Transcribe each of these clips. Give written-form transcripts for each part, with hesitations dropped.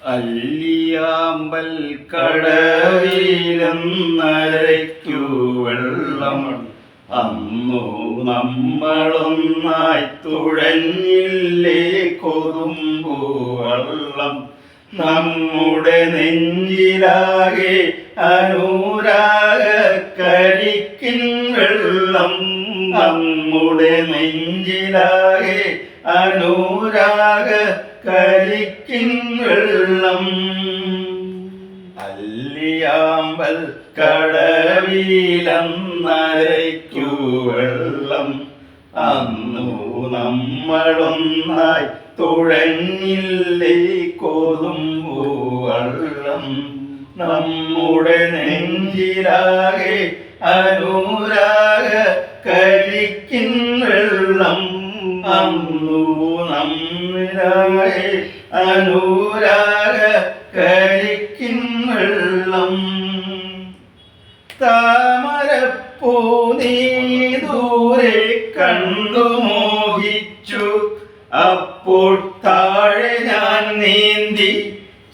അല്ലിയാമ്പൽ കടവിലെന്നരയ്ക്കു വെള്ളം അന്നു നമ്മളൊന്നായി തുഴഞ്ഞില്ലേ കൊതുമ്പു വള്ളം നമ്മുടെ നെഞ്ചിലാകെ അനുരാഗ കരിക്കിൻ വെള്ളം നമ്മുടെ നെഞ്ചിലാകെ അനുരാഗ കരിക്കിൻ വെള്ളം അല്ലിയാമ്പൽ കടവിലെന്നരയ്ക്കു വെള്ളം അന്നു നമ്മളൊന്നായി തുഴഞ്ഞില്ലേ കൊതുമ്പു വള്ളം നമ്മുടെ നെഞ്ചിലാകെ അനുരാഗ കരിക്കിൻ വെള്ളം അന്നു നമ്മിലാകെ അനുരാഗ കരിക്കിൻ വെള്ളം താമരപ്പൂ നീ ദൂരെ കണ്ടു മോഹിച്ചു അപ്പോൾ താഴെ ഞാൻ നീന്തി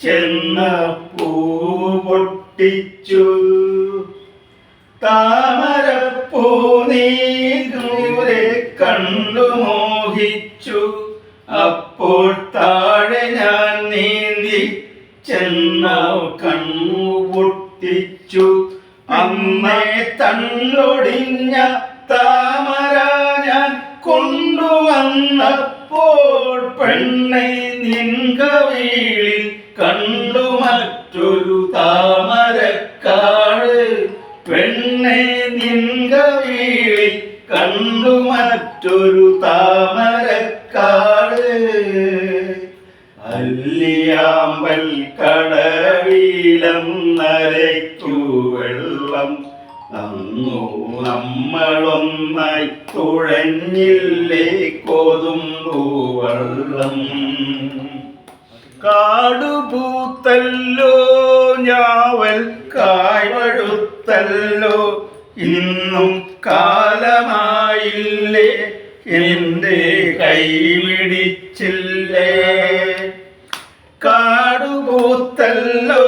ചെന്ന പൂ പൊട്ടിച്ചു താമരപ്പൂ നീ ദൂരെ കണ്ടു മോഹിച്ചു അപ്പോൾ താഴെ ഞാൻ നീന്തി ചെന്ന കണ്ണു പൊട്ടിച്ചു അമ്മേ തന്നൊടിഞ്ഞ താമര ഞാൻ കൊണ്ടുവന്നപ്പോൾ പെണ്ണെ നിൻകവിളിൽ കണ്ടു മറ്റൊരു താമരക്കാട് പെണ്ണെ നിൻകവിളിൽ കണ്ടു മറ്റൊരു താമരക്കാട് അല്ലിയാമ്പൽ കടവിലെന്നരയ്ക്കു വെള്ളം അന്നു നമ്മളൊന്നായി തുഴഞ്ഞില്ലേ കൊതുമ്പു വള്ളം കാടുപൂത്തല്ലോ ഞാവൽ കായ്വഴുത്തല്ലോ ഇന്നും കാലമായില്ലേ എന്റെ കൈപിടിച്ചില്ലേ കാടുപൂത്തല്ലോ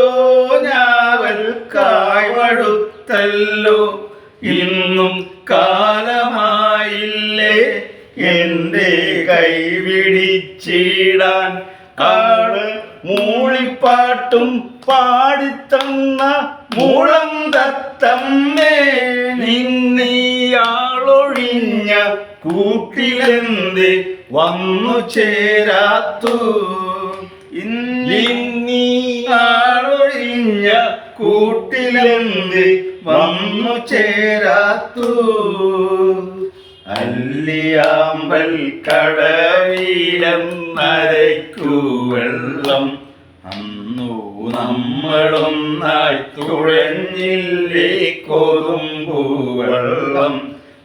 ഞാവൽ കായ്വഴുത്തല്ലോ ഇന്നും കാലമായില്ലേ എന്റെ കൈപിടിച്ചിടാൻ കാട് മൂളിപ്പാട്ടും പാടിത്തന്ന മൂളം തത്തമ്മേ നിന്നീയാളൊഴിഞ്ഞ കൂട്ടിലെന്ത് വന്നു ചേരാത്തു ഇന്നീയാളൊഴിഞ്ഞ കൂട്ടിലെന്ത് വന്നു ചേരാത്തു അല്ലിയാമ്പൽ കടവിലെന്നരയ്ക്കു വെള്ളം അന്നു നമ്മളൊന്നായി തുഴഞ്ഞില്ലേ കൊതുമ്പു വെള്ളം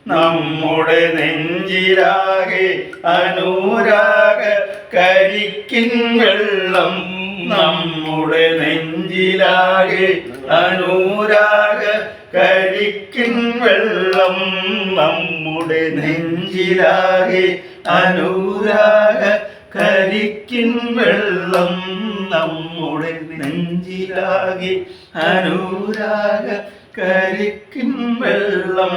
നമ്മുടെ നെഞ്ചിലാകെ അനുരാഗ കരിക്കിൻ വെള്ളം നമ്മുടെ നെഞ്ചിലാകെ അനുരാഗ കരിക്കിൻ വെള്ളം നമ്മുടെ നെഞ്ചിലാകെ അനുരാഗ കരിക്കിൻ വെള്ളം നമ്മുടെ നെഞ്ചിലാകെ അനുരാഗ കരിക്കിൻ വെള്ളം